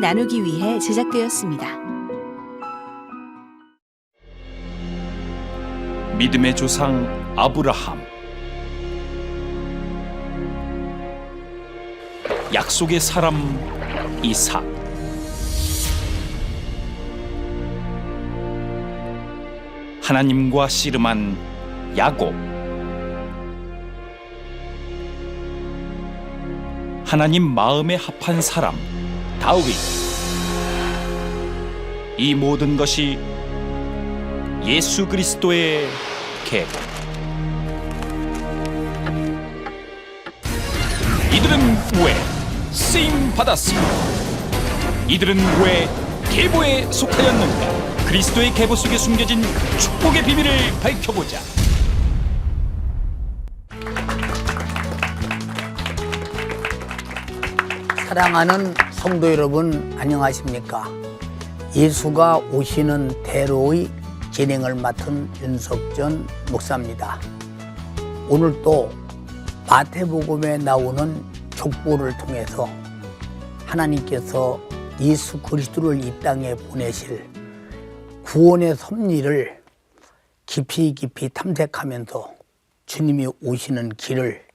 나누기 위해 제작되었습니다. 믿음의 조상 아브라함, 약속의 사람 이삭, 하나님과 씨름한 야곱, 하나님 마음에 합한 사람 다윗. 이 모든 것이 예수 그리스도의 계보. 이들은 왜 쓰임 받았으며 이들은 왜 계보에 속하였는가? 그리스도의 계보 속에 숨겨진 축복의 비밀을 밝혀보자. 사랑하는 성도 여러분, 안녕하십니까? 예수가 오시는 대로의 진행을 맡은 윤석전 목사입니다. 오늘 또 마태복음에 나오는 족보를 통해서 하나님께서 예수 그리스도를 이 땅에 보내실 구원의 섭리를 깊이 탐색하면서 주님이 오시는 길을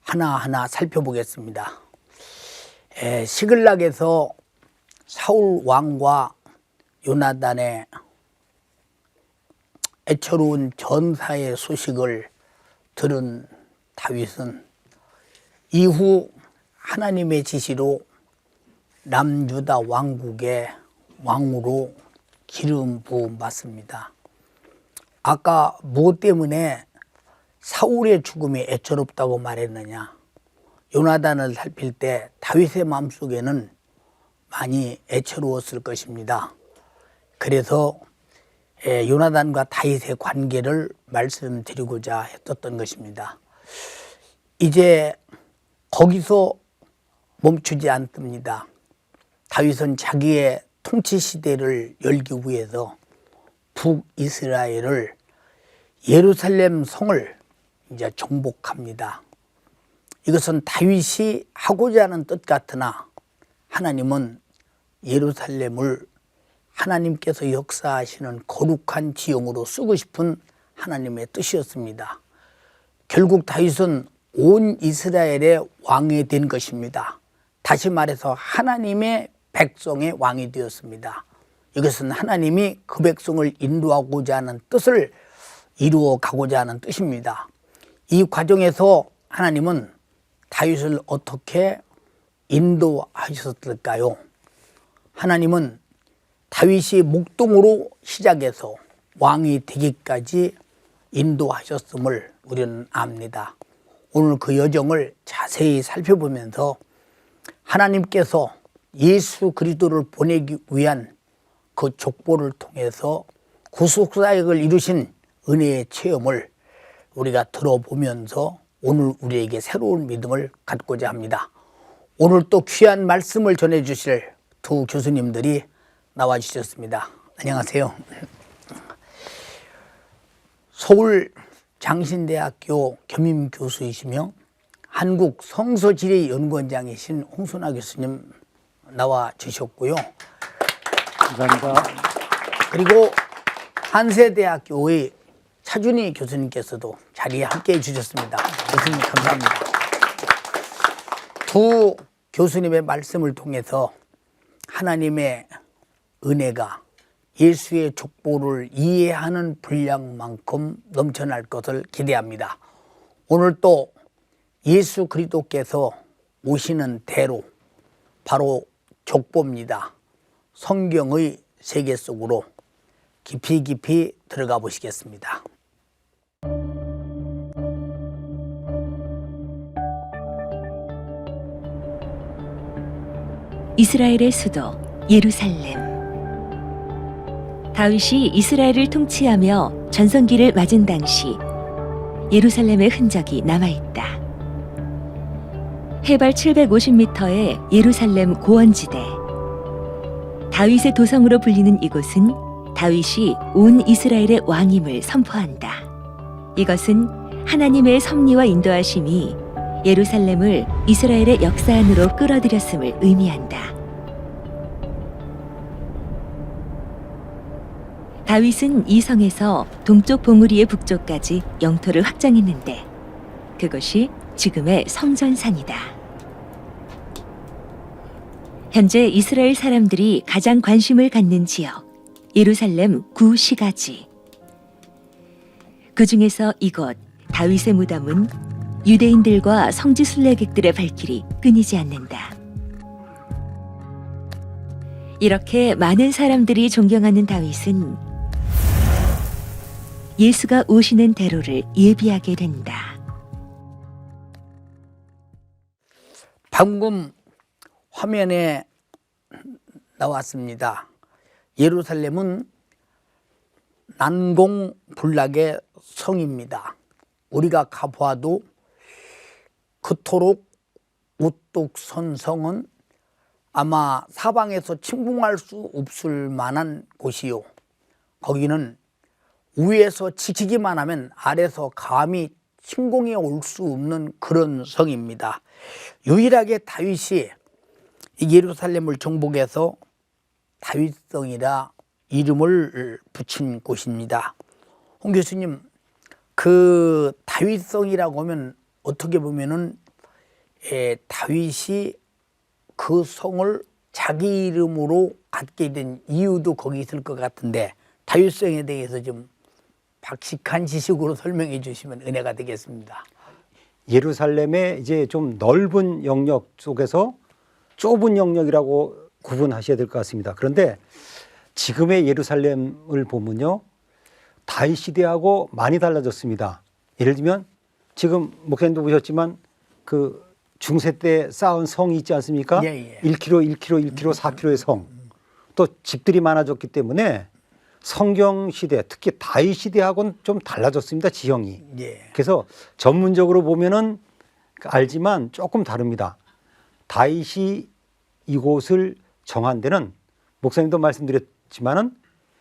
하나하나 살펴보겠습니다. 시글락에서 사울 왕과 요나단의 애처로운 전사의 소식을 들은 다윗은 이후 하나님의 지시로 남유다 왕국의 왕으로 기름 부음 받습니다. 아까 무엇 때문에 사울의 죽음이 애처롭다고 말했느냐? 요나단을 살필 때 다윗의 마음속에는 많이 애처로웠을 것입니다. 그래서 요나단과 다윗의 관계를 말씀드리고자 했었던 것입니다. 이제 거기서 멈추지 않습니다. 다윗은 자기의 통치 시대를 열기 위해서 북이스라엘을 예루살렘 성을 이제 정복합니다. 이것은 다윗이 하고자 하는 뜻 같으나 하나님은 예루살렘을 하나님께서 역사하시는 거룩한 지형으로 쓰고 싶은 하나님의 뜻이었습니다. 결국 다윗은 온 이스라엘의 왕이 된 것입니다. 다시 말해서 하나님의 백성의 왕이 되었습니다. 이것은 하나님이 그 백성을 인도하고자 하는 뜻을 이루어 가고자 하는 뜻입니다. 이 과정에서 하나님은 다윗을 어떻게 인도하셨을까요? 하나님은 다윗이 목동으로 시작해서 왕이 되기까지 인도하셨음을 우리는 압니다. 오늘 그 여정을 자세히 살펴보면서 하나님께서 예수 그리스도를 보내기 위한 그 족보를 통해서 구속사역을 이루신 은혜의 체험을 우리가 들어보면서 오늘 우리에게 새로운 믿음을 갖고자 합니다. 오늘 또 귀한 말씀을 전해주실 두 교수님들이 나와주셨습니다. 안녕하세요. 서울 장신대학교 겸임교수이시며 한국 성서지리연구원장이신 홍순아 교수님 나와주셨고요. 감사합니다. 그리고 한세대학교의 차준희 교수님께서도 자리에 함께해 주셨습니다. 교수님 감사합니다. 두 교수님의 말씀을 통해서 하나님의 은혜가 예수의 족보를 이해하는 분량만큼 넘쳐날 것을 기대합니다. 오늘 또 예수 그리스도께서 오시는 대로 바로 족보입니다. 성경의 세계 속으로 깊이 들어가 보시겠습니다. 이스라엘의 수도 예루살렘. 다윗이 이스라엘을 통치하며 전성기를 맞은 당시 예루살렘의 흔적이 남아있다. 해발 750m의 예루살렘 고원지대. 다윗의 도성으로 불리는 이곳은 다윗이 온 이스라엘의 왕임을 선포한다. 이것은 하나님의 섭리와 인도하심이 예루살렘을 이스라엘의 역사 안으로 끌어들였음을 의미한다. 다윗은 이 성에서 동쪽 봉우리의 북쪽까지 영토를 확장했는데 그것이 지금의 성전산이다. 현재 이스라엘 사람들이 가장 관심을 갖는 지역, 예루살렘 구시가지. 그 중에서 이곳 다윗의 무덤은 유대인들과 성지 순례객들의 발길이 끊이지 않는다. 이렇게 많은 사람들이 존경하는 다윗은 예수가 오시는 대로를 예비하게 된다. 방금 화면에 나왔습니다. 예루살렘은 난공불락의 성입니다. 우리가 가보아도 그토록 우뚝 선 성은 아마 사방에서 침공할 수 없을 만한 곳이요. 거기는 위에서 지키기만 하면 아래서 감히 침공이 올 수 없는 그런 성입니다. 유일하게 다윗이 이 예루살렘을 정복해서 다윗성이라 이름을 붙인 곳입니다. 홍 교수님, 그 다윗성이라고 하면 어떻게 보면은 다윗이 그 성을 자기 이름으로 갖게 된 이유도 거기 있을 것 같은데 다윗성에 대해서 좀 박식한 지식으로 설명해 주시면 은혜가 되겠습니다. 예루살렘의 이제 좀 넓은 영역 속에서 좁은 영역이라고 구분하셔야 될 것 같습니다. 그런데 지금의 예루살렘을 보면요, 다윗 시대하고 많이 달라졌습니다. 예를 들면 지금 목사님도 보셨지만 그 중세 때 쌓은 성이 있지 않습니까? 예. 1km, 4km의 성. 또 집들이 많아졌기 때문에 성경 시대, 특히 다윗 시대하고는 좀 달라졌습니다, 지형이. 예. 그래서 전문적으로 보면은 알지만 조금 다릅니다. 다윗이 이곳을 정한 데는 목사님도 말씀드렸지만은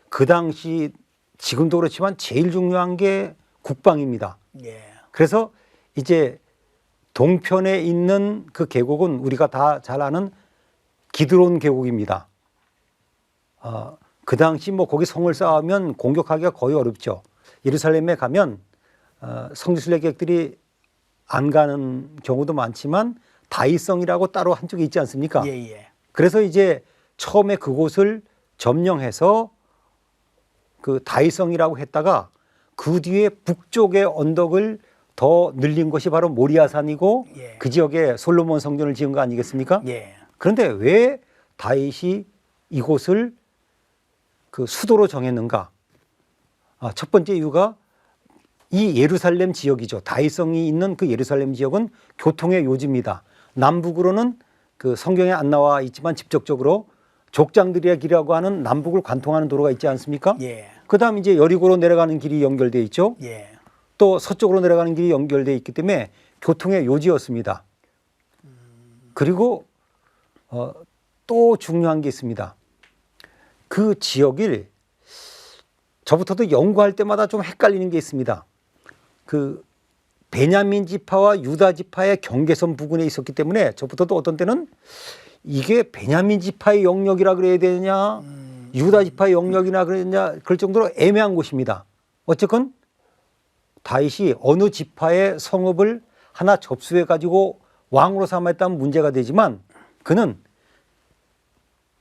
그 당시 지금도 그렇지만 제일 중요한 게 국방입니다. 예. 그래서 이제 동편에 있는 그 계곡은 우리가 다 잘 아는 기드론 계곡입니다. 그 당시 뭐 거기 성을 쌓으면 공격하기가 거의 어렵죠. 예루살렘에 가면 성지순례객들이 안 가는 경우도 많지만 다윗성이라고 따로 한쪽에 있지 않습니까? 예. 그래서 이제 처음에 그곳을 점령해서 그 다윗성이라고 했다가 그 뒤에 북쪽의 언덕을 더 늘린 것이 바로 모리아산이고 예. 그 지역에 솔로몬 성전을 지은 거 아니겠습니까? 예. 그런데 왜 다윗이 이곳을 그 수도로 정했는가? 첫 번째 이유가 이 예루살렘 지역이죠. 다윗성이 있는 그 예루살렘 지역은 교통의 요지입니다. 남북으로는 그 성경에 안 나와 있지만 직접적으로 족장들의 길이라고 하는 남북을 관통하는 도로가 있지 않습니까? 예. 그다음 이제 여리고로 내려가는 길이 연결돼 있죠. 예. 또 서쪽으로 내려가는 길이 연결돼 있기 때문에 교통의 요지였습니다. 그리고 또 중요한 게 있습니다. 그 지역을 저부터도 연구할 때마다 좀 헷갈리는 게 있습니다. 그 베냐민 지파와 유다 지파의 경계선 부근에 있었기 때문에 저부터도 어떤 때는 이게 베냐민 지파의 영역이라 그래야 되냐, 유다 지파의 영역이나 그러냐 그럴 정도로 애매한 곳입니다. 어쨌건 다윗이 어느 지파의 성읍을 하나 접수해 가지고 왕으로 삼았다면 문제가 되지만 그는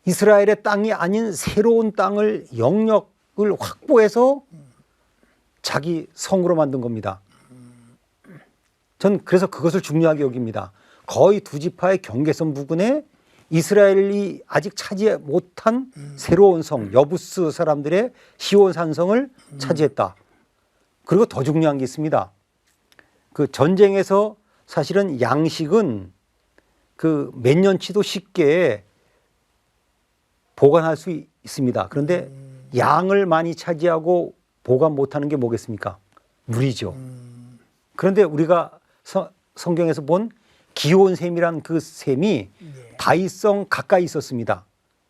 이스라엘의 땅이 아닌 새로운 땅을 영역을 확보해서 자기 성으로 만든 겁니다. 전 그래서 그것을 중요하게 여깁니다. 거의 두 지파의 경계선 부근에 이스라엘이 아직 차지 못한 새로운 성, 여부스 사람들의 시온 산성을 차지했다. 그리고 더 중요한 게 있습니다. 그 전쟁에서 사실은 양식은 그 몇 년치도 쉽게 보관할 수 있습니다. 그런데 양을 많이 차지하고 보관 못하는 게 뭐겠습니까? 물이죠. 그런데 우리가 성경에서 본 기온샘이란 그 샘이 다윗성 가까이 있었습니다.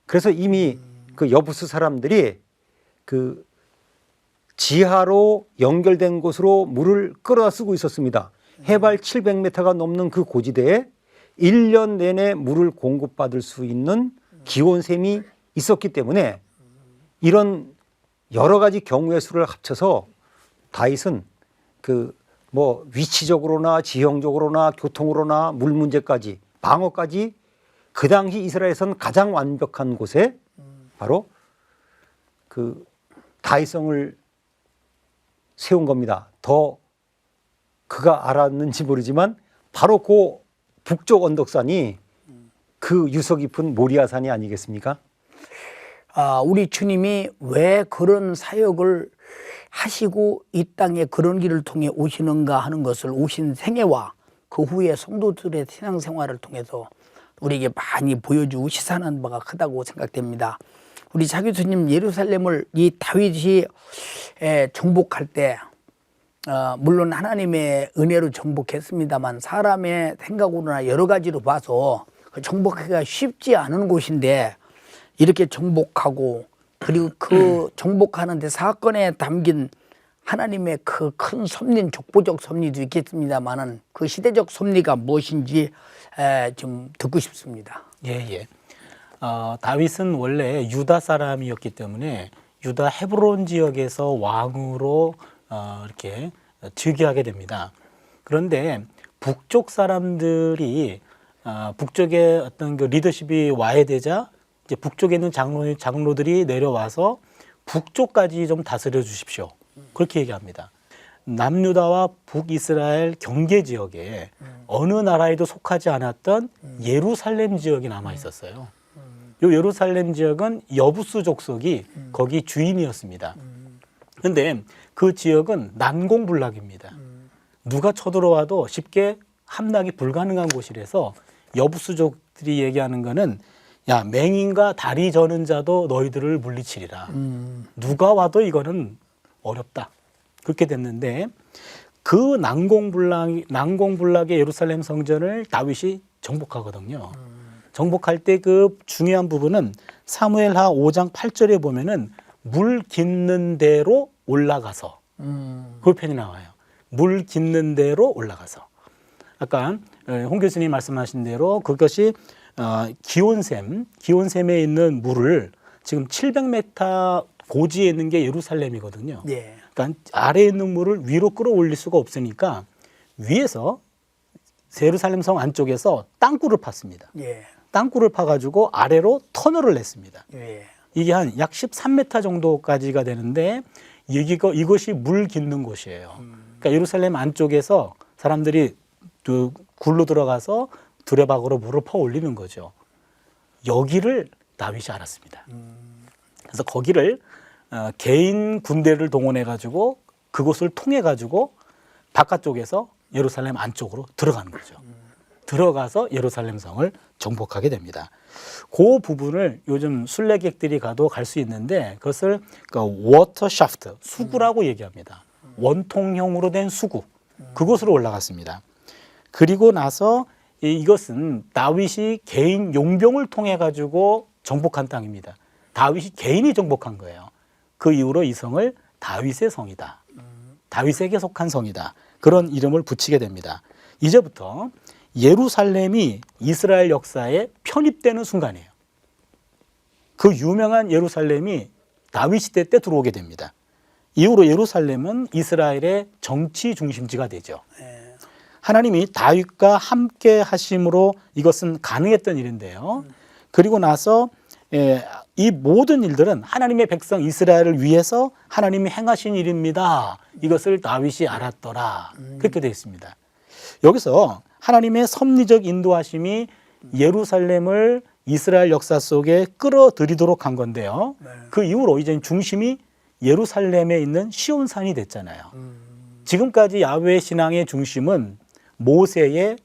그래서 이미 그 여부스 사람들이 그 지하로 연결된 곳으로 물을 끌어다 쓰고 있었습니다. 해발 700m가 넘는 그 고지대에 1년 내내 물을 공급받을 수 있는 기온샘이 있었기 때문에 이런 여러 가지 경우의 수를 합쳐서 다윗은 그 뭐 위치적으로나 지형적으로나 교통으로나 물 문제까지 방어까지 그 당시 이스라엘에서는 가장 완벽한 곳에 바로 그 다윗성을 세운 겁니다. 더 그가 알았는지 모르지만 바로 그 북쪽 언덕산이 그 유서 깊은 모리아산이 아니겠습니까? 우리 주님이 왜 그런 사역을 하시고 이 땅에 그런 길을 통해 오시는가 하는 것을 오신 생애와 그 후에 성도들의 신앙생활을 통해서 우리에게 많이 보여주고 시사하는 바가 크다고 생각됩니다. 우리 자 교수님, 예루살렘을 이 다윗이 정복할 때 물론 하나님의 은혜로 정복했습니다만 사람의 생각으로나 여러 가지로 봐서 정복하기가 쉽지 않은 곳인데 이렇게 정복하고 그리고 그 정복하는 데 사건에 담긴 하나님의 그 큰 섭리, 족보적 섭리도 있겠습니다만은 그 시대적 섭리가 무엇인지 좀 듣고 싶습니다. 예. 다윗은 원래 유다 사람이었기 때문에 유다 헤브론 지역에서 왕으로 이렇게 즉위하게 됩니다. 그런데 북쪽 사람들이 북쪽에 어떤 그 리더십이 와해되자 이제 북쪽에 있는 장로들이 내려와서 북쪽까지 좀 다스려 주십시오. 그렇게 얘기합니다. 남유다와 북이스라엘 경계 지역에 어느 나라에도 속하지 않았던 예루살렘 지역이 남아 있었어요. 이 예루살렘 지역은 여부수 족속이 거기 주인이었습니다. 그런데 그 지역은 난공불락입니다. 누가 쳐들어와도 쉽게 함락이 불가능한 곳이라서 여부수족들이 얘기하는 거는 야, 맹인과 다리 저는 자도 너희들을 물리치리라. 누가 와도 이거는 어렵다. 그렇게 됐는데 그 난공불락의 예루살렘 성전을 다윗이 정복하거든요. 정복할 때 그 중요한 부분은 사무엘하 5장 8절에 보면은 물 깃는 대로 올라가서 그 편이 나와요. 물 깃는 대로 올라가서. 아까 홍 교수님 말씀하신 대로 그것이 기온샘에 있는 물을 지금 700m 고지에 있는 게 예루살렘이거든요. 예. 그러니까 아래에 있는 물을 위로 끌어올릴 수가 없으니까 위에서 예루살렘 성 안쪽에서 땅굴을 팠습니다. 예. 땅굴을 파가지고 아래로 터널을 냈습니다. 예. 이게 한 약 13m 정도까지가 되는데 이것이 물 깃는 곳이에요. 그러니까 예루살렘 안쪽에서 사람들이 그 굴로 들어가서 두레박으로 물을 퍼 올리는 거죠. 여기를 다윗이 알았습니다. 그래서 거기를 개인 군대를 동원해 가지고 그곳을 통해 가지고 바깥쪽에서 예루살렘 안쪽으로 들어가는 거죠. 들어가서 예루살렘 성을 정복하게 됩니다. 그 부분을 요즘 순례객들이 가도 갈 수 있는데 그것을 워터 샤프트, 수구라고 얘기합니다. 원통형으로 된 수구, 그곳으로 올라갔습니다. 그리고 나서 이것은 다윗이 개인 용병을 통해 가지고 정복한 땅입니다. 다윗이 개인이 정복한 거예요. 그 이후로 이 성을 다윗의 성이다. 다윗에게 속한 성이다. 그런 이름을 붙이게 됩니다. 이제부터 예루살렘이 이스라엘 역사에 편입되는 순간이에요. 그 유명한 예루살렘이 다윗 시대 때 들어오게 됩니다. 이후로 예루살렘은 이스라엘의 정치 중심지가 되죠. 하나님이 다윗과 함께 하심으로 이것은 가능했던 일인데요. 그리고 나서 이 모든 일들은 하나님의 백성 이스라엘을 위해서 하나님이 행하신 일입니다. 이것을 다윗이 알았더라. 그렇게 되어 있습니다. 여기서 하나님의 섭리적 인도하심이 예루살렘을 이스라엘 역사 속에 끌어들이도록 한 건데요. 그 이후로 이제 중심이 예루살렘에 있는 시온산이 됐잖아요. 지금까지 야훼 신앙의 중심은 모세의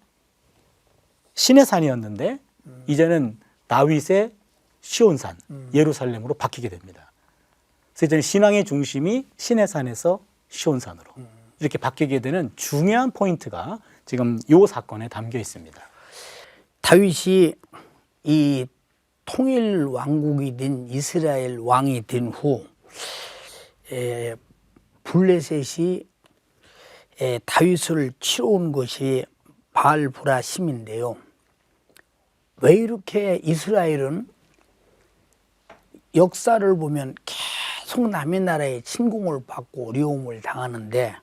시내산이었는데 이제는 다윗의 시온산, 예루살렘으로 바뀌게 됩니다. 그래서 이제 신앙의 중심이 시내산에서 시온산으로 이렇게 바뀌게 되는 중요한 포인트가 지금 이 사건에 담겨 있습니다. 다윗이 이 통일 왕국이 된 이스라엘 왕이 된 후 블레셋이 다윗을 치러 온 것이 바알브라심인데요. 왜 이렇게 이스라엘은 역사를 보면 송남의 나라의 침공을 받고 어려움을 당하는데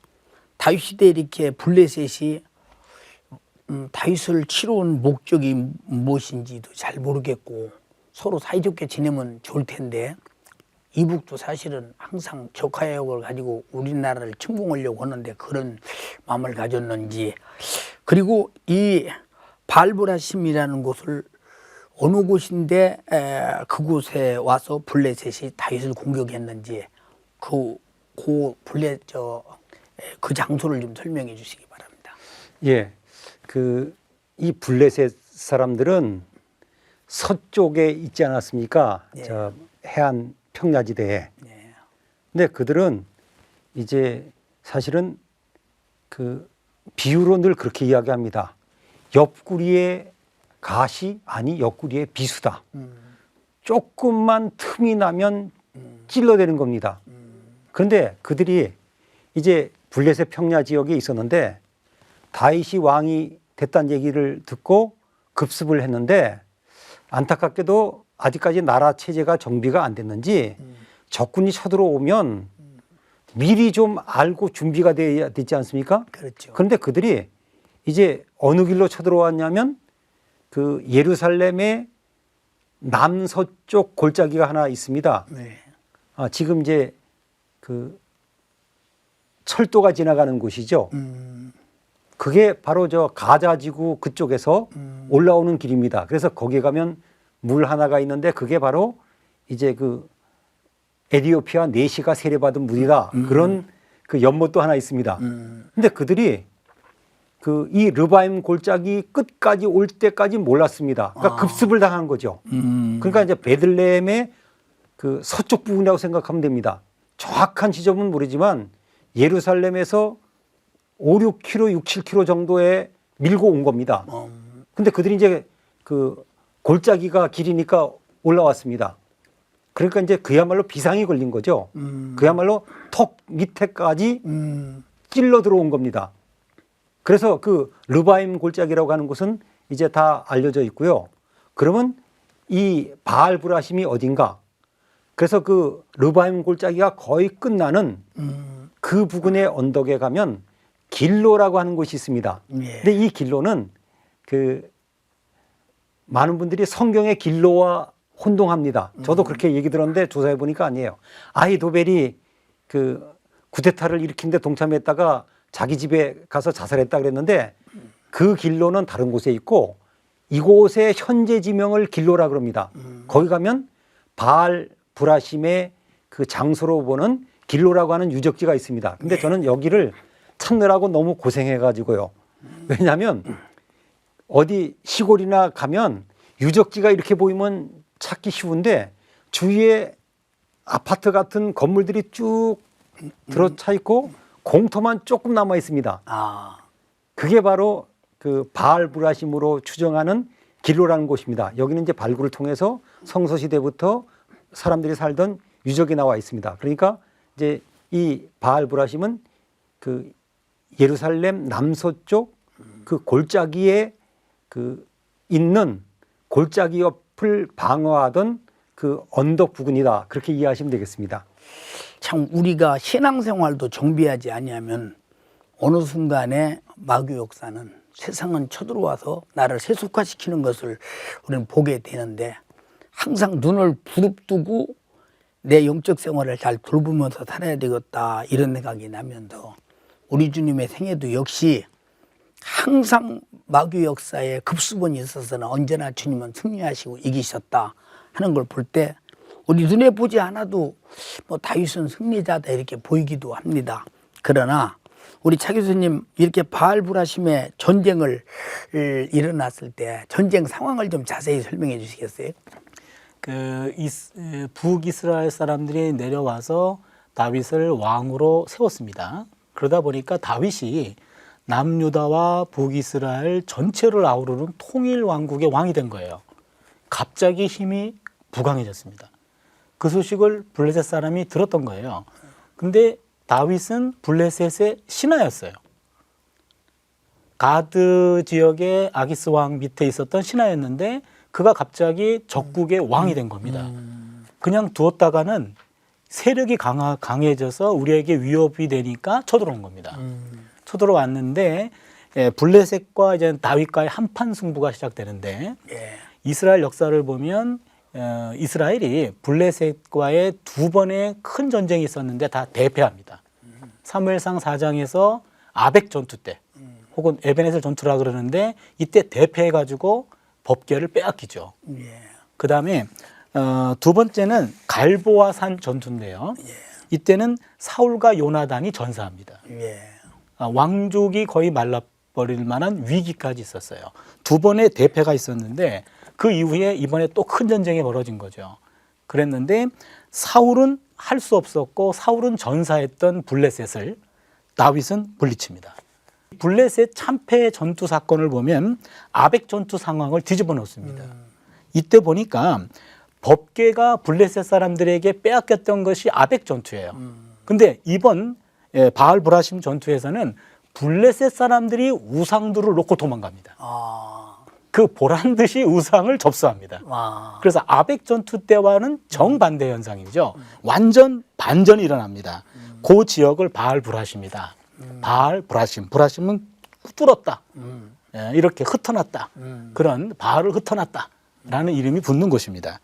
다윗 시대에 이렇게 블레셋이 다윗을 치러 온 목적이 무엇인지도 잘 모르겠고 서로 사이좋게 지내면 좋을 텐데 이북도 사실은 항상 적화역을 가지고 우리나라를 침공하려고 하는데 그런 마음을 가졌는지, 그리고 이 발브라심이라는 곳을 어느 곳인데 그곳에 와서 블레셋이 다윗을 공격했는지 그 장소를 좀 설명해 주시기 바랍니다. 예, 이 블레셋 사람들은 서쪽에 있지 않았습니까? 예. 저 해안 평야지대에. 네. 근데 그들은 이제 사실은 그 비유로 늘 그렇게 이야기합니다. 옆구리에 가시 아니 옆구리에 비수다. 조금만 틈이 나면 찔러대는 겁니다. 그런데 그들이 이제 블레셋 평야 지역에 있었는데 다윗이 왕이 됐다는 얘기를 듣고 급습을 했는데 안타깝게도 아직까지 나라 체제가 정비가 안 됐는지 적군이 쳐들어오면 미리 좀 알고 준비가 돼야 되지 않습니까? 그렇죠. 그런데 그들이 이제 어느 길로 쳐들어왔냐면 그 예루살렘의 남서쪽 골짜기가 하나 있습니다. 네. 지금 이제 그 철도가 지나가는 곳이죠. 그게 바로 저 가자지구 그쪽에서 올라오는 길입니다. 그래서 거기 가면 물 하나가 있는데 그게 바로 이제 그 에디오피아 내시가 세례받은 물이다. 그런 그 연못도 하나 있습니다. 근데 그들이 그 이 르바임 골짜기 끝까지 올 때까지 몰랐습니다. 그러니까 급습을 당한 거죠. 그러니까 이제 베들레헴의 그 서쪽 부분이라고 생각하면 됩니다. 정확한 지점은 모르지만 예루살렘에서 5, 6km, 6, 7km 정도에 밀고 온 겁니다. 근데 그들이 이제 그 골짜기가 길이니까 올라왔습니다. 그러니까 이제 그야말로 비상이 걸린 거죠. 그야말로 턱 밑에까지 찔러 들어온 겁니다. 그래서 그 르바임 골짜기라고 하는 곳은 이제 다 알려져 있고요. 그러면 이 바알 브라심이 어딘가? 그래서 그 르바임 골짜기가 거의 끝나는 그 부근의 언덕에 가면 길로라고 하는 곳이 있습니다. 예. 근데 이 길로는 그 많은 분들이 성경의 길로와 혼동합니다. 저도 그렇게 얘기 들었는데 조사해 보니까 아니에요. 아히도벨이 그 쿠데타를 일으키는데 동참했다가 자기 집에 가서 자살했다 그랬는데 그 길로는 다른 곳에 있고 이곳의 현재 지명을 길로라 그럽니다. 거기 가면 바알 브라심의 그 장소로 보는 길로라고 하는 유적지가 있습니다. 근데 저는 여기를 찾느라고 너무 고생해 가지고요. 왜냐하면 어디 시골이나 가면 유적지가 이렇게 보이면 찾기 쉬운데 주위에 아파트 같은 건물들이 쭉 들어차 있고 공터만 조금 남아 있습니다. 그게 바로 그 바알 브라심으로 추정하는 길로라는 곳입니다. 여기는 이제 발굴을 통해서 성서 시대부터 사람들이 살던 유적이 나와 있습니다. 그러니까 이제 이 바알 브라심은 그 예루살렘 남서쪽 그 골짜기에 그 있는 골짜기 옆을 방어하던 그 언덕 부근이다. 그렇게 이해하시면 되겠습니다. 참 우리가 신앙생활도 정비하지 아니하면 어느 순간에 마귀 역사는 세상은 쳐들어와서 나를 세속화시키는 것을 우리는 보게 되는데 항상 눈을 부릅뜨고 내 영적 생활을 잘 돌보면서 살아야 되겠다 이런 생각이 나면서 우리 주님의 생애도 역시 항상 마귀 역사에 급수본이 있어서는 언제나 주님은 승리하시고 이기셨다 하는 걸 볼 때 우리 눈에 보지 않아도 뭐 다윗은 승리자다 이렇게 보이기도 합니다. 그러나 우리 차 교수님 이렇게 바알 브라심의 전쟁을 일어났을 때 전쟁 상황을 좀 자세히 설명해 주시겠어요? 북이스라엘 사람들이 내려와서 다윗을 왕으로 세웠습니다. 그러다 보니까 다윗이 남유다와 북이스라엘 전체를 아우르는 통일 왕국의 왕이 된 거예요. 갑자기 힘이 부강해졌습니다. 그 소식을 블레셋 사람이 들었던 거예요. 근데 다윗은 블레셋의 신하였어요. 가드 지역의 아기스 왕 밑에 있었던 신하였는데 그가 갑자기 적국의 왕이 된 겁니다. 그냥 두었다가는 세력이 강해져서 우리에게 위협이 되니까 쳐들어온 겁니다. 쳐들어왔는데 블레셋과 이제 다윗과의 한판 승부가 시작되는데 예. 이스라엘 역사를 보면 이스라엘이 블레셋과의 두 번의 큰 전쟁이 있었는데 다 대패합니다. 사무엘상 4장에서 아벡 전투 때 혹은 에베네셀 전투라 그러는데 이때 대패해가지고 법궤를 빼앗기죠. 예. 그 다음에 두 번째는 갈보아 산 전투인데요. 이때는 사울과 요나단이 전사합니다. 예. 왕족이 거의 말라버릴 만한 위기까지 있었어요. 두 번의 대패가 있었는데 그 이후에 이번에 또 큰 전쟁이 벌어진 거죠. 그랬는데 사울은 할 수 없었고 사울은 전사했던 블레셋을 다윗은 물리칩니다. 블레셋 참패 전투 사건을 보면 아벡 전투 상황을 뒤집어 놓습니다. 이때 보니까 법궤가 블레셋 사람들에게 빼앗겼던 것이 아벡 전투예요. 근데 이번 바알 브라심 전투에서는 블레셋 사람들이 우상들을 놓고 도망갑니다. 아. 그 보란 듯이 우상을 접수합니다. 아. 그래서 아벡 전투 때와는 정반대 현상이죠. 완전 반전이 일어납니다. 그 지역을 바알 브라심이다. 바알 브라심. 브라심은 뚫었다. 이렇게 흩어놨다. 그런 바알을 흩어놨다. 라는 이름이 붙는 곳입니다.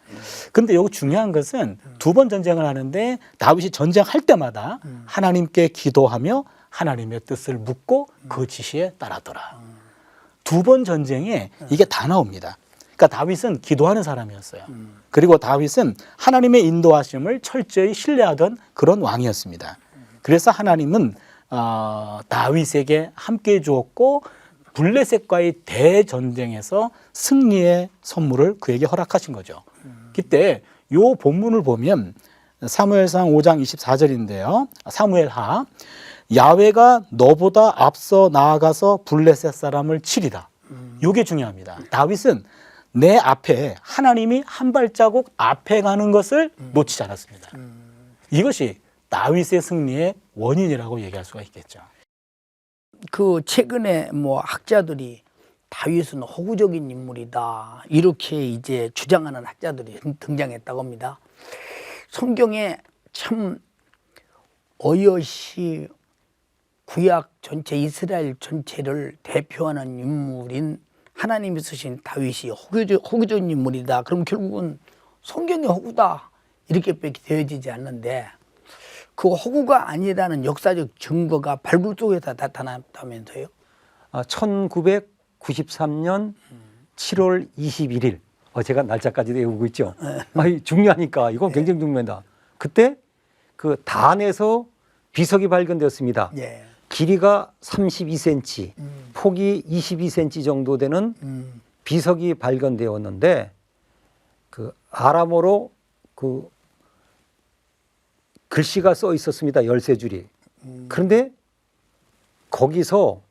근데 여기 중요한 것은 두 번 전쟁을 하는데 다윗이 전쟁할 때마다 하나님께 기도하며 하나님의 뜻을 묻고 그 지시에 따르더라. 두 번 전쟁에 이게 다 나옵니다. 그러니까 다윗은 기도하는 사람이었어요. 그리고 다윗은 하나님의 인도하심을 철저히 신뢰하던 그런 왕이었습니다. 그래서 하나님은 다윗에게 함께 주었고 블레셋과의 대전쟁에서 승리의 선물을 그에게 허락하신 거죠. 그때 요 본문을 보면 사무엘상 5장 24절인데요. 사무엘하 야훼가 너보다 앞서 나아가서 블레셋 사람을 치리라. 요게 중요합니다. 다윗은 내 앞에 하나님이 한 발자국 앞에 가는 것을 놓치지 않았습니다. 이것이 다윗의 승리의 원인이라고 얘기할 수가 있겠죠. 그 최근에 뭐 학자들이 다윗은 호구적인 인물이다 이렇게 이제 주장하는 학자들이 등장했다고 합니다. 성경에 참 어여시 구약 전체 이스라엘 전체를 대표하는 인물인 하나님이 쓰신 다윗이 호구적인 인물이다. 그럼 결국은 성경의 호구다 이렇게밖에 되어지지 않는데 그 호구가 아니라는 역사적 증거가 발굴 속에서 나타났다면서요? 1993년 7월 21일 제가 날짜까지 외우고 있죠. 중요하니까 이건 굉장히 중요합니다. 그때 그 단에서 비석이 발견되었습니다. 예. 길이가 32cm, 폭이 22cm 정도 되는 비석이 발견되었는데 그 아람어로 그 글씨가 써 있었습니다. 13줄이. 그런데 거기서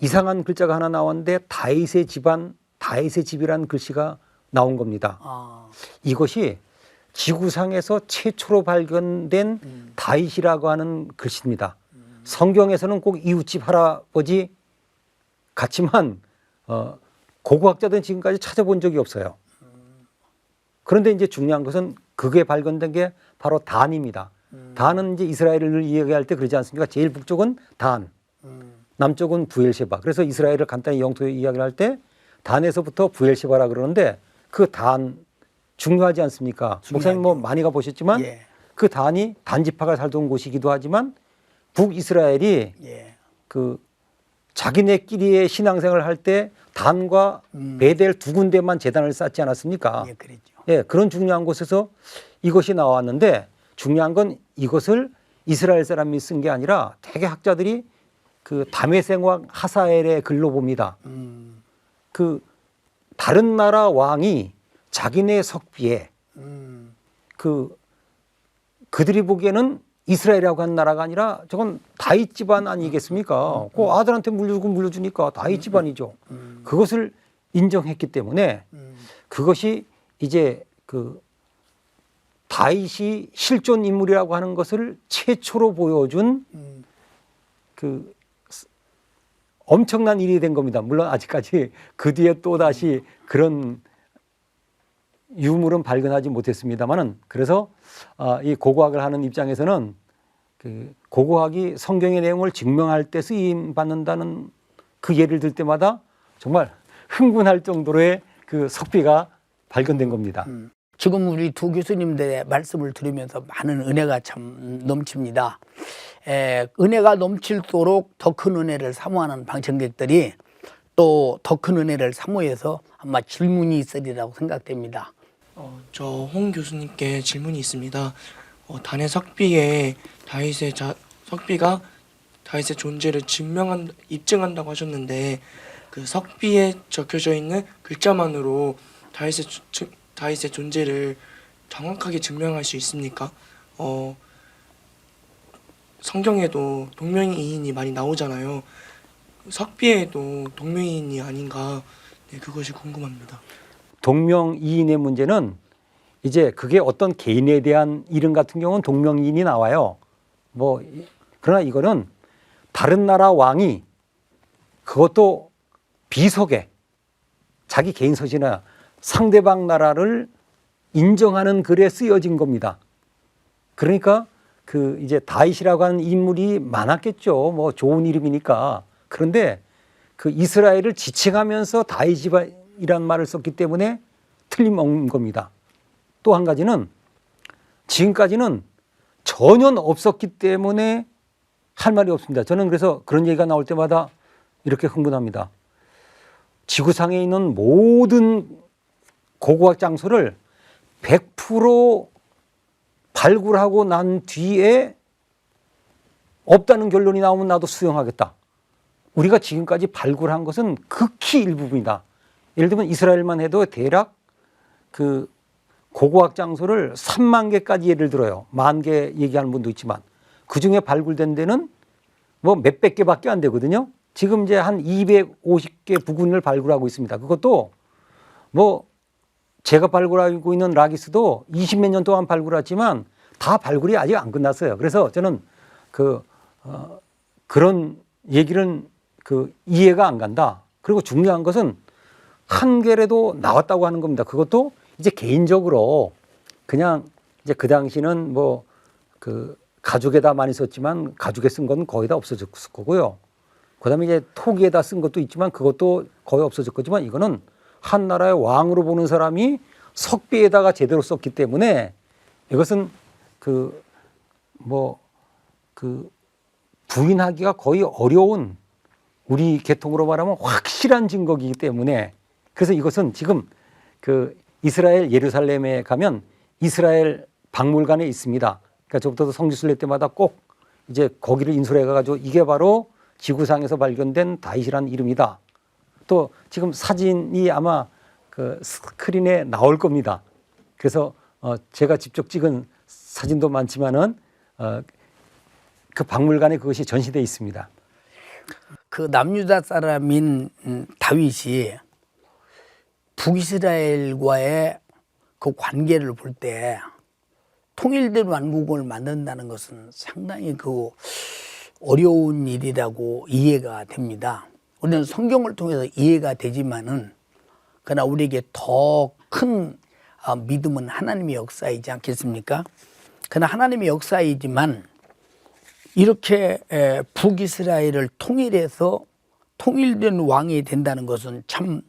이상한 글자가 하나 나왔는데 다윗의 집안, 다윗의 집이라는 글씨가 나온 겁니다. 이것이 지구상에서 최초로 발견된 다윗이라고 하는 글씨입니다. 성경에서는 꼭 이웃집 할아버지 같지만 고고학자들은 지금까지 찾아본 적이 없어요. 그런데 이제 중요한 것은 그게 발견된 게 바로 단입니다. 단은 이제 이스라엘을 이야기할 때 그러지 않습니까? 제일 북쪽은 단, 남쪽은 부엘셰바. 그래서 이스라엘을 간단히 영토 이야기를 할 때 단에서부터 부엘셰바라 그러는데 그 단 중요하지 않습니까? 목사님 뭐 많이 가보셨지만 예. 그 단이 단지파가 살던 곳이기도 하지만 북이스라엘이 예. 그 자기네끼리의 신앙생활을 할 때 단과 베델 두 군데만 제단을 쌓지 않았습니까? 예, 그랬죠. 예, 그런 중요한 곳에서 이것이 나왔는데 중요한 건 이것을 이스라엘 사람이 쓴 게 아니라 대개 학자들이 그 다메섹 왕 하사엘의 글로 봅니다. 그 다른 나라 왕이 자기네 석비에 그들이 보기에는 이스라엘이라고 한 나라가 아니라 저건 다윗 집안 아니겠습니까? 그 아들한테 물려주니까 다윗 집안이죠. 그것을 인정했기 때문에 그것이 이제 그 다윗이 실존 인물이라고 하는 것을 최초로 보여준 그 엄청난 일이 된 겁니다. 물론 아직까지 그 뒤에 또 다시 그런 유물은 발견하지 못했습니다만은 그래서 이 고고학을 하는 입장에서는 그 고고학이 성경의 내용을 증명할 때 쓰임 받는다는 그 예를 들 때마다 정말 흥분할 정도로의 그 석비가 발견된 겁니다. 지금 우리 두 교수님들의 말씀을 들으면서 많은 은혜가 참 넘칩니다. 은혜가 넘칠수록 더 큰 은혜를 사모하는 방청객들이 또 더 큰 은혜를 사모해서 아마 질문이 있으리라고 생각됩니다. 저 홍 교수님께 질문이 있습니다. 단의 석비에 석비가 다윗의 존재를 입증한다고 하셨는데 그 석비에 적혀져 있는 글자만으로 다윗의 존재를 정확하게 증명할 수 있습니까? 성경에도 동명이인이 많이 나오잖아요. 석비에도 동명이인이 아닌가, 네, 그것이 궁금합니다. 동명이인의 문제는 이제 그게 어떤 개인에 대한 이름 같은 경우는 동명이인이 나와요. 그러나 이거는 다른 나라 왕이 그것도 비속에 자기 개인 서신이나 상대방 나라를 인정하는 글에 쓰여진 겁니다. 그러니까 그 이제 다윗이라고 하는 인물이 많았겠죠. 좋은 이름이니까. 그런데 그 이스라엘을 지칭하면서 다윗이란 말을 썼기 때문에 틀림없는 겁니다. 또 한 가지는 지금까지는 전혀 없었기 때문에 할 말이 없습니다. 저는 그래서 그런 얘기가 나올 때마다 이렇게 흥분합니다. 지구상에 있는 모든 고고학 장소를 100% 발굴하고 난 뒤에 없다는 결론이 나오면 나도 수용하겠다. 우리가 지금까지 발굴한 것은 극히 일부분이다. 예를 들면 이스라엘만 해도 대략 그 고고학 장소를 3만 개까지 예를 들어요. 10,000개 얘기하는 분도 있지만 그중에 발굴된 데는 몇백 개밖에 안 되거든요. 지금 이제 한 250개 부근을 발굴하고 있습니다. 그것도 제가 발굴하고 있는 라기스도 20몇 년 동안 발굴했지만 다 발굴이 아직 안 끝났어요. 그래서 저는 그런 얘기는 이해가 안 간다. 그리고 중요한 것은 한 개라도 나왔다고 하는 겁니다. 그것도 이제 개인적으로 그냥 이제 그 당시는 가죽에다 많이 썼지만 가죽에 쓴 건 거의 다 없어졌을 거고요. 그다음에 이제 토기에다 쓴 것도 있지만 그것도 거의 없어졌겠지만 이거는 한 나라의 왕으로 보는 사람이 석비에다가 제대로 썼기 때문에 이것은 부인하기가 거의 어려운 우리 계통으로 말하면 확실한 증거이기 때문에 그래서 이것은 지금 이스라엘 예루살렘에 가면 이스라엘 박물관에 있습니다. 그러니까 저부터 성지순례 때마다 꼭 이제 거기를 인솔해 가지고 이게 바로 지구상에서 발견된 다윗이라는 이름이다. 또 지금 사진이 아마 스크린에 나올 겁니다. 그래서 제가 직접 찍은 사진도 많지만은 그 박물관에 그것이 전시되어 있습니다. 그 남유다 사람인 다윗이 북이스라엘과의 그 관계를 볼 때 통일된 왕국을 만든다는 것은 상당히 어려운 일이라고 이해가 됩니다. 우리는 성경을 통해서 이해가 되지만은 그러나 우리에게 더 큰 믿음은 하나님의 역사이지 않겠습니까? 그러나 하나님의 역사이지만 이렇게 북이스라엘을 통일해서 통일된 왕이 된다는 것은 참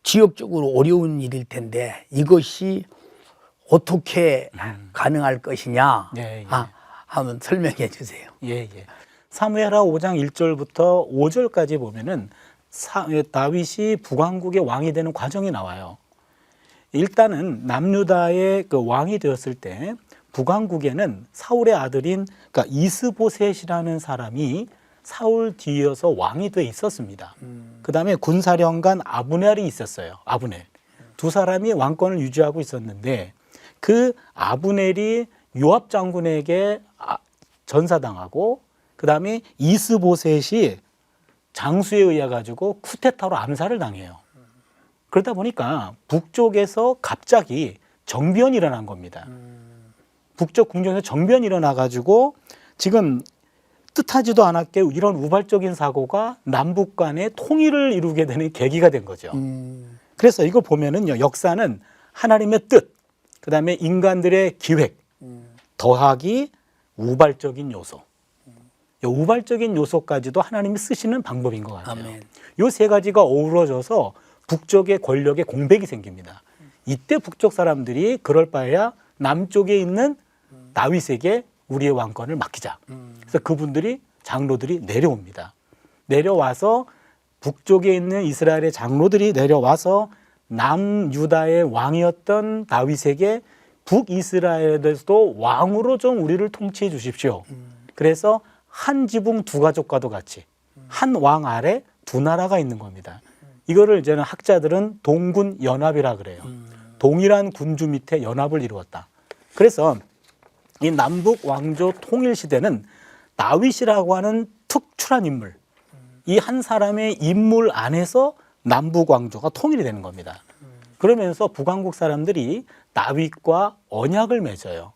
지역적으로 어려운 일일 텐데 이것이 어떻게 가능할 것이냐 한번 설명해 주세요. 사무엘하 5장 1절부터 5절까지 보면은 다윗이 북왕국의 왕이 되는 과정이 나와요. 일단은 남유다의 그 왕이 되었을 때 북왕국에는 사울의 아들인 그러니까 이스보셋이라는 사람이 사울 뒤이어서 왕이 돼 있었습니다. 그다음에 군사령관 아브넬이 있었어요. 아브넬. 두 사람이 왕권을 유지하고 있었는데 그 아브넬이 요압 장군에게 전사당하고 그다음에 이스보셋이 장수에 의해 가지고 쿠데타로 암살을 당해요. 그러다 보니까 북쪽에서 갑자기 정변이 일어난 겁니다. 북쪽 궁정에서 정변이 일어나 가지고 지금 뜻하지도 않았게 이런 우발적인 사고가 남북 간의 통일을 이루게 되는 계기가 된 거죠. 그래서 이거 보면은요, 역사는 하나님의 뜻, 그다음에 인간들의 기획, 더하기 우발적인 요소. 이 우발적인 요소까지도 하나님이 쓰시는 방법인 것 같아요. 아멘. 이 세 가지가 어우러져서 북쪽의 권력의 공백이 생깁니다. 이때 북쪽 사람들이 그럴 바에야 남쪽에 있는 다윗에게 우리의 왕권을 맡기자. 그래서 그분들이 장로들이 내려옵니다. 내려와서 북쪽에 있는 이스라엘의 장로들이 내려와서 남유다의 왕이었던 다윗에게 북이스라엘에서도 왕으로 좀 우리를 통치해 주십시오. 그래서 한 지붕 두 가족과도 같이 한 왕 아래 두 나라가 있는 겁니다. 이거를 이제는 학자들은 동군 연합이라 그래요. 동일한 군주 밑에 연합을 이루었다. 그래서 이 남북 왕조 통일 시대는 다윗이라고 하는 특출한 인물, 이 한 사람의 인물 안에서 남북 왕조가 통일이 되는 겁니다. 그러면서 북왕국 사람들이 다윗과 언약을 맺어요.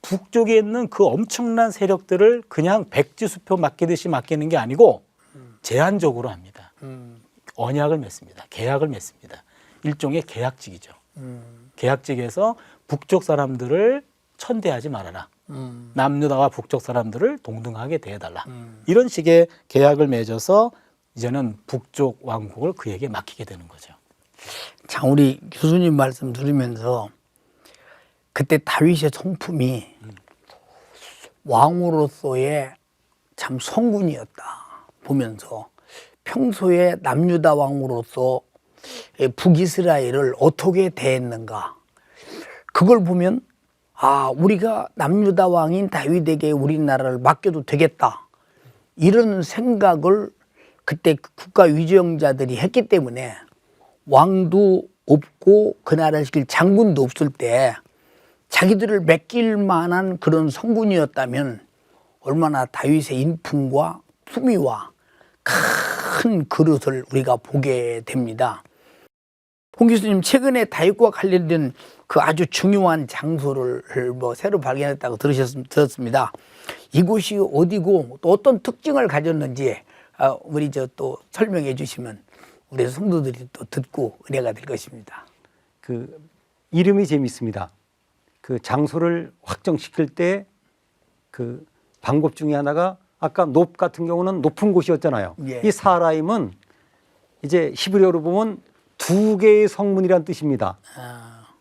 북쪽에 있는 그 엄청난 세력들을 그냥 백지수표 맡기듯이 맡기는 게 아니고 제한적으로 합니다. 언약을 맺습니다. 계약을 맺습니다. 일종의 계약직이죠. 계약직에서 북쪽 사람들을 천대하지 말아라. 남유다와 북쪽 사람들을 동등하게 대해달라. 이런 식의 계약을 맺어서 이제는 북쪽 왕국을 그에게 맡기게 되는 거죠. 자, 우리 교수님 말씀 들으면서 그때 다윗의 성품이 왕으로서의 참 성군이었다 보면서 평소에 남유다 왕으로서 북이스라엘을 어떻게 대했는가, 그걸 보면 우리가 남유다 왕인 다윗에게 우리나라를 맡겨도 되겠다, 이런 생각을 그때 국가 위정자들이 했기 때문에 왕도 없고 그 나라를 지킬 장군도 없을 때 자기들을 맡길 만한 그런 성군이었다면 얼마나 다윗의 인품과 품위와 큰 그릇을 우리가 보게 됩니다. 홍 교수님, 최근에 다윗과 관련된 그 아주 중요한 장소를 새로 발견했다고 들었습니다. 이곳이 어디고 또 어떤 특징을 가졌는지 우리 또 설명해 주시면 우리 성도들이 또 듣고 은혜가 될 것입니다. 그 이름이 재밌습니다. 그 장소를 확정시킬 때 그 방법 중에 하나가 아까 높 같은 경우는 높은 곳이었잖아요. 예. 이 사라임은 이제 히브리어로 보면 두 개의 성문이란 뜻입니다.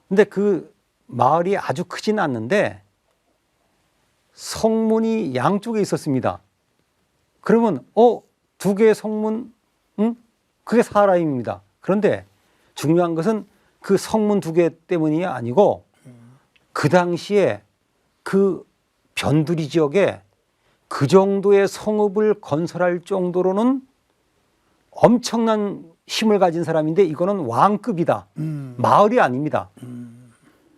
근데 그 마을이 아주 크진 않는데 성문이 양쪽에 있었습니다. 그러면 두 개의 성문, 그게 사라임입니다. 그런데 중요한 것은 그 성문 두 개 때문이 아니고 그 당시에 그 변두리 지역에 그 정도의 성읍을 건설할 정도로는 엄청난 힘을 가진 사람인데 이거는 왕급이다. 마을이 아닙니다.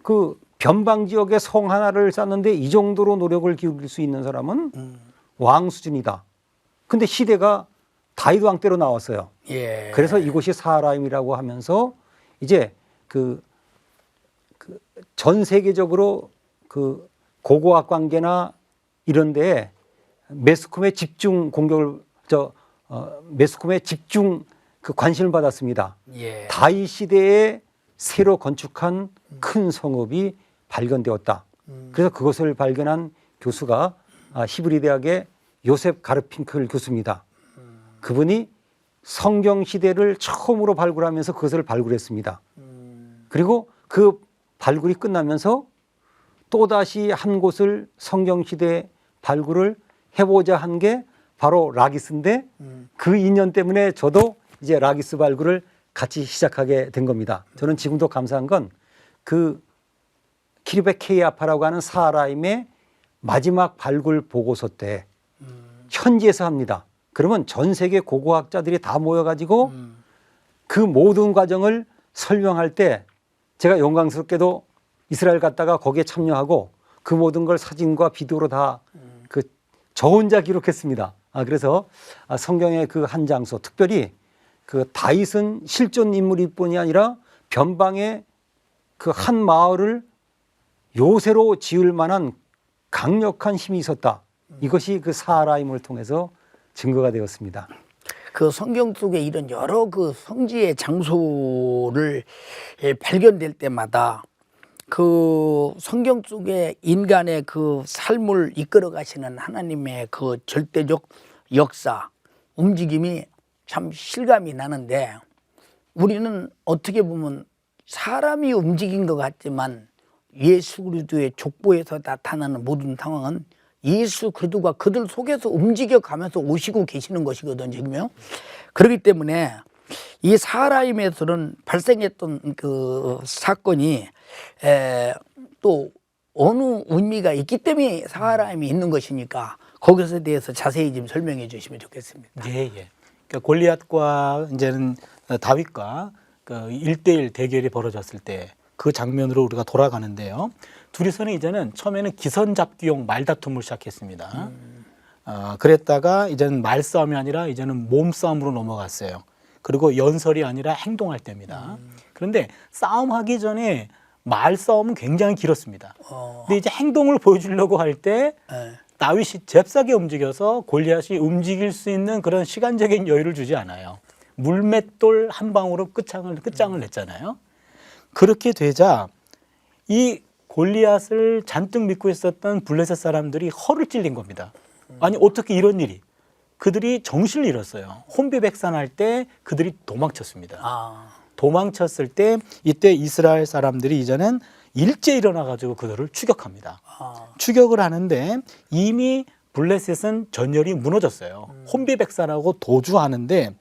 그 변방 지역에 성 하나를 쌓는데 이 정도로 노력을 기울일 수 있는 사람은 왕 수준이다. 근데 시대가 다윗 왕 때로 나왔어요. 예. 그래서 이곳이 사라임이라고 하면서 이제 전 세계적으로 그 고고학 관계나 이런 데에 매스컴의 집중 공격을 매스컴의 집중 그 관심을 받았습니다. 예. 다윗 시대에 새로 건축한 큰 성읍이 발견되었다. 그래서 그것을 발견한 교수가 히브리 대학의 요셉 가르핑클 교수입니다. 그분이 성경 시대를 처음으로 발굴하면서 그것을 발굴했습니다. 그리고 그 발굴이 끝나면서 또다시 한 곳을 성경 시대 발굴을 해보자 한 게 바로 라기스인데 그 인연 때문에 저도 이제 라기스 발굴을 같이 시작하게 된 겁니다. 저는 지금도 감사한 건 그 키르베 케이아파라고 하는 사라임의 마지막 발굴 보고서 때 현지에서 합니다. 그러면 전 세계 고고학자들이 다 모여가지고 그 모든 과정을 설명할 때 제가 영광스럽게도 이스라엘 갔다가 거기에 참여하고 그 모든 걸 사진과 비디오로 다 저 혼자 기록했습니다. 그래서 성경의 그 한 장소, 특별히 그 다윗은 실존 인물일 뿐이 아니라 변방의 그 한 마을을 요새로 지을 만한 강력한 힘이 있었다. 이것이 그 사라임을 통해서 증거가 되었습니다. 그 성경 속에 이런 여러 그 성지의 장소를 발견될 때마다 그 성경 속에 인간의 그 삶을 이끌어 가시는 하나님의 그 절대적 역사, 움직임이 참 실감이 나는데, 우리는 어떻게 보면 사람이 움직인 것 같지만 예수 그리스도의 족보에서 나타나는 모든 상황은 예수 그리스도가 그들 속에서 움직여가면서 오시고 계시는 것이거든요. 지금요. 그렇기 때문에 이 사라임에서는 발생했던 그 사건이 또 어느 의미가 있기 때문에 사라임이 있는 것이니까 거기에 대해서 자세히 좀 설명해 주시면 좋겠습니다. 예, 예. 그러니까 골리앗과 이제는 다윗과 그 1대1 대결이 벌어졌을 때 그 장면으로 우리가 돌아가는데요. 둘이서는 이제는 처음에는 기선잡기용 말다툼을 시작했습니다. 그랬다가 이제는 말싸움이 아니라 이제는 몸싸움으로 넘어갔어요. 그리고 연설이 아니라 행동할 때입니다. 그런데 싸움하기 전에 말싸움은 굉장히 길었습니다. 근데 이제 행동을 보여주려고 할 때 다윗이 잽싸게 움직여서 골리앗이 움직일 수 있는 그런 시간적인 여유를 주지 않아요. 물맷돌 한 방으로 끝장을 냈잖아요. 그렇게 되자 이 골리앗을 잔뜩 믿고 있었던 블레셋 사람들이 허를 찔린 겁니다. 아니 어떻게 이런 일이? 그들이 정신을 잃었어요. 혼비백산할 때 그들이 도망쳤습니다. 도망쳤을 때 이때 이스라엘 사람들이 이제는 일제 일어나가지고 그들을 추격합니다. 추격을 하는데 이미 블레셋은 전열이 무너졌어요. 혼비백산하고 도주하는데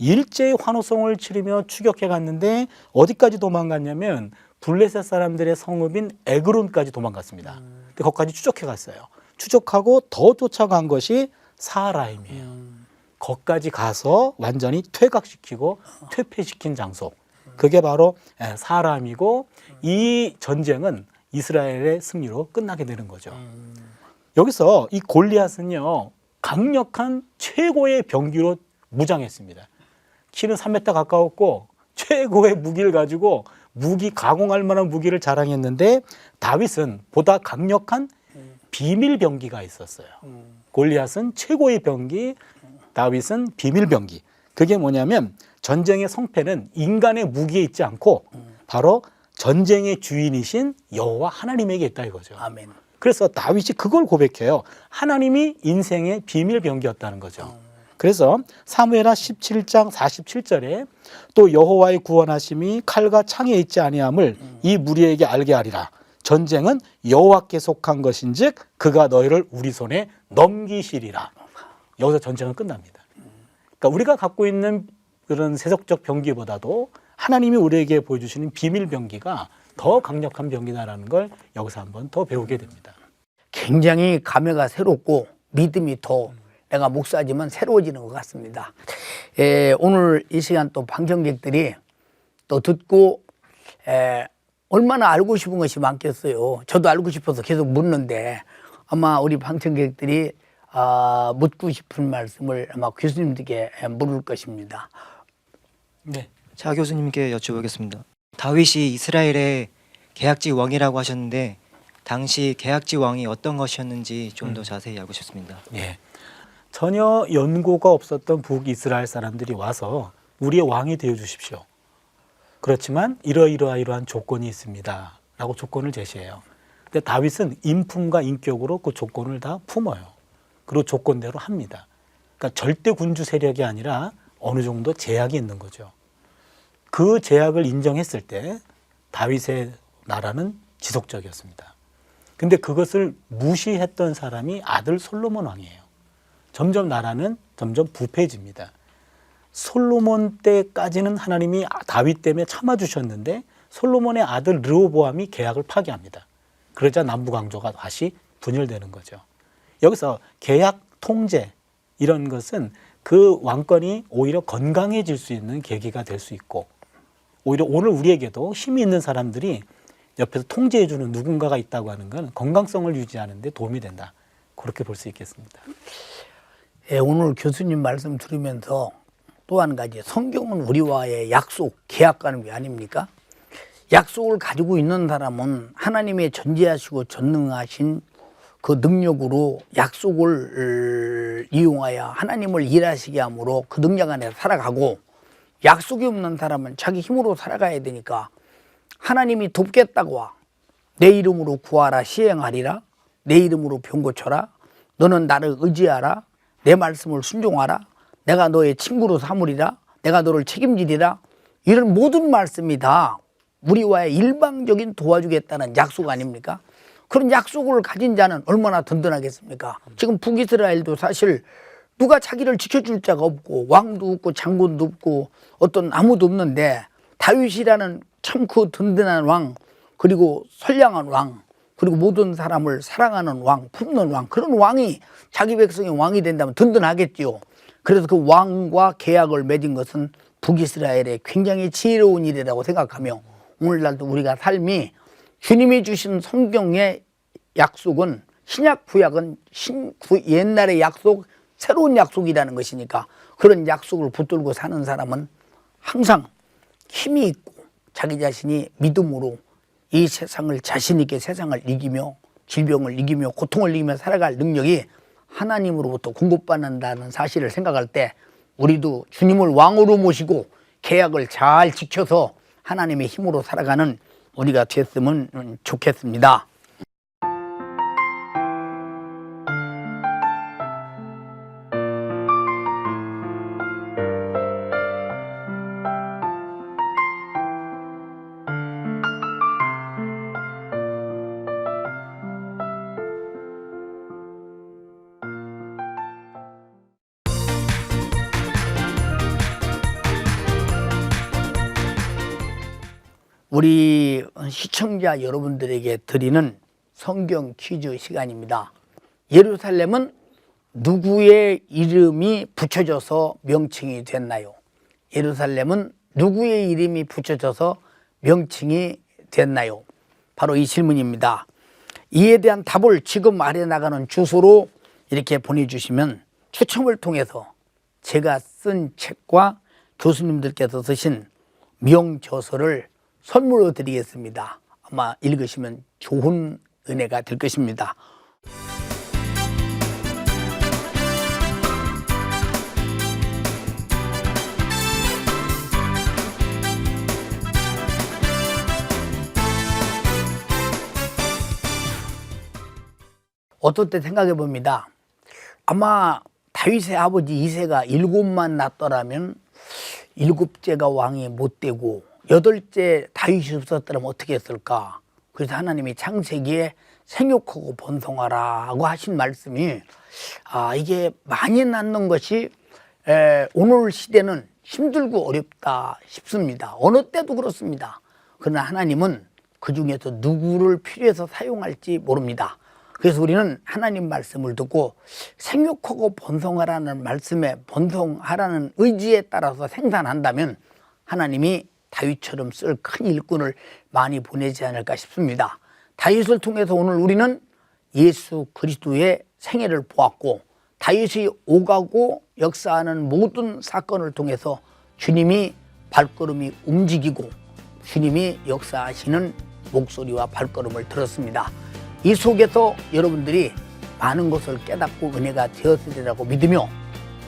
일제히 환호성을 치르며 추격해 갔는데 어디까지 도망갔냐면 블레셋 사람들의 성읍인 에그론까지 도망갔습니다. 근데 거기까지 추적해 갔어요. 추적하고 더 쫓아간 것이 사라임이에요. 거기까지 가서 완전히 퇴각시키고 퇴폐시킨 장소. 그게 바로 사라임이고 이 전쟁은 이스라엘의 승리로 끝나게 되는 거죠. 여기서 이 골리앗은요, 강력한 최고의 병기로 무장했습니다. 키는 3m 가까웠고 최고의 무기를 가지고 무기 가공할 만한 무기를 자랑했는데 다윗은 보다 강력한 비밀 병기가 있었어요. 골리앗은 최고의 병기, 다윗은 비밀 병기. 그게 뭐냐면 전쟁의 성패는 인간의 무기에 있지 않고 바로 전쟁의 주인이신 여호와 하나님에게 있다 이거죠. 아멘. 그래서 다윗이 그걸 고백해요. 하나님이 인생의 비밀 병기였다는 거죠. 그래서 사무엘하 17장 47절에 또 여호와의 구원하심이 칼과 창에 있지 아니함을 이 무리에게 알게 하리라. 전쟁은 여호와께 속한 것인즉 그가 너희를 우리 손에 넘기시리라. 여기서 전쟁은 끝납니다. 그러니까 우리가 갖고 있는 그런 세속적 병기보다도 하나님이 우리에게 보여주시는 비밀 병기가 더 강력한 병기다라는 걸 여기서 한번 더 배우게 됩니다. 굉장히 감회가 새롭고 믿음이 더 내가 목사지만 새로워지는 것 같습니다. 오늘 이 시간 또 방청객들이 또 듣고 얼마나 알고 싶은 것이 많겠어요. 저도 알고 싶어서 계속 묻는데 아마 우리 방청객들이 묻고 싶은 말씀을 아마 교수님들께 물을 것입니다. 네. 차 교수님께 여쭤보겠습니다. 다윗이 이스라엘의 계약지 왕이라고 하셨는데 당시 계약지 왕이 어떤 것이었는지 좀 더 자세히 알고 싶습니다. 예. 전혀 연고가 없었던 북이스라엘 사람들이 와서 우리의 왕이 되어 주십시오. 그렇지만 이러이러한 조건이 있습니다. 라고 조건을 제시해요. 근데 다윗은 인품과 인격으로 그 조건을 다 품어요. 그리고 조건대로 합니다. 그러니까 절대 군주 세력이 아니라 어느 정도 제약이 있는 거죠. 그 제약을 인정했을 때 다윗의 나라는 지속적이었습니다. 근데 그것을 무시했던 사람이 아들 솔로몬 왕이에요. 점점 나라는 점점 부패해집니다. 솔로몬 때까지는 하나님이 다윗 때문에 참아주셨는데 솔로몬의 아들 르호보암이 계약을 파기합니다. 그러자 남부강조가 다시 분열되는 거죠. 여기서 계약 통제 이런 것은 그 왕권이 오히려 건강해질 수 있는 계기가 될 수 있고 오히려 오늘 우리에게도 힘이 있는 사람들이 옆에서 통제해주는 누군가가 있다고 하는 건 건강성을 유지하는 데 도움이 된다. 그렇게 볼 수 있겠습니다. 오늘 교수님 말씀 들으면서 또 한 가지 성경은 우리와의 약속, 계약하는 게 아닙니까? 약속을 가지고 있는 사람은 하나님의 전지하시고 전능하신 그 능력으로 약속을 이용하여 하나님을 일하시게 함으로 그 능력 안에 살아가고, 약속이 없는 사람은 자기 힘으로 살아가야 되니까 하나님이 돕겠다고 내 이름으로 구하라 시행하리라, 내 이름으로 병 고쳐라, 너는 나를 의지하라, 내 말씀을 순종하라, 내가 너의 친구로 삼으리라, 내가 너를 책임지리라, 이런 모든 말씀이 다 우리와의 일방적인 도와주겠다는 약속 아닙니까? 그런 약속을 가진 자는 얼마나 든든하겠습니까? 지금 북이스라엘도 사실 누가 자기를 지켜줄 자가 없고 왕도 없고 장군도 없고 어떤 아무도 없는데, 다윗이라는 참 그 든든한 왕, 그리고 선량한 왕, 그리고 모든 사람을 사랑하는 왕, 품는 왕, 그런 왕이 자기 백성의 왕이 된다면 든든하겠지요. 그래서 그 왕과 계약을 맺은 것은 북이스라엘의 굉장히 지혜로운 일이라고 생각하며, 오늘날도 우리가 삶이 주님이 주신 성경의 약속은 신약 구약은 옛날의 약속, 새로운 약속이라는 것이니까 그런 약속을 붙들고 사는 사람은 항상 힘이 있고 자기 자신이 믿음으로 이 세상을 자신 있게 세상을 이기며 질병을 이기며 고통을 이기며 살아갈 능력이 하나님으로부터 공급받는다는 사실을 생각할 때, 우리도 주님을 왕으로 모시고 계약을 잘 지켜서 하나님의 힘으로 살아가는 우리가 됐으면 좋겠습니다. 우리 시청자 여러분들에게 드리는 성경 퀴즈 시간입니다. 예루살렘은 누구의 이름이 붙여져서 명칭이 됐나요? 예루살렘은 누구의 이름이 붙여져서 명칭이 됐나요? 바로 이 질문입니다. 이에 대한 답을 지금 아래 나가는 주소로 이렇게 보내주시면 추첨을 통해서 제가 쓴 책과 교수님들께서 쓰신 명저서를 선물로 드리겠습니다. 아마 읽으시면 좋은 은혜가 될 것입니다. 어떨 때 생각해 봅니다. 아마 다윗의 아버지 이새가 7만 낳았더라면 7째가 왕이 못 되고 8째 다윗이 없었더라면 어떻게 했을까? 그래서 하나님이 창세기에 생육하고 번성하라고 하신 말씀이, 이게 많이 낳는 것이 오늘 시대는 힘들고 어렵다 싶습니다. 어느 때도 그렇습니다. 그러나 하나님은 그 중에서 누구를 필요해서 사용할지 모릅니다. 그래서 우리는 하나님 말씀을 듣고 생육하고 번성하라는 말씀에 번성하라는 의지에 따라서 생산한다면 하나님이 다윗처럼 쓸 큰 일꾼을 많이 보내지 않을까 싶습니다. 다윗을 통해서 오늘 우리는 예수 그리스도의 생애를 보았고, 다윗이 오가고 역사하는 모든 사건을 통해서 주님이 발걸음이 움직이고 주님이 역사하시는 목소리와 발걸음을 들었습니다. 이 속에서 여러분들이 많은 것을 깨닫고 은혜가 되었으리라고 믿으며,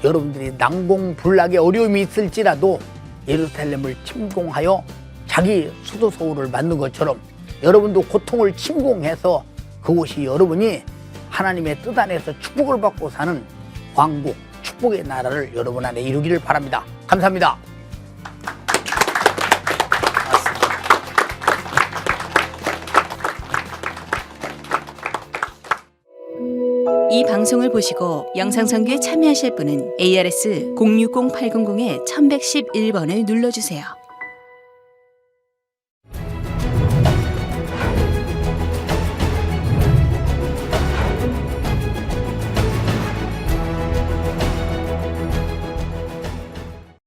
여러분들이 난공불락의 어려움이 있을지라도 예루살렘을 침공하여 자기 수도 서울을 만든 것처럼 여러분도 고통을 침공해서 그곳이 여러분이 하나님의 뜻 안에서 축복을 받고 사는 왕국, 축복의 나라를 여러분 안에 이루기를 바랍니다. 감사합니다. 이 방송을 보시고 영상선교에 참여하실 분은 ARS 060-800-1111번을 눌러주세요.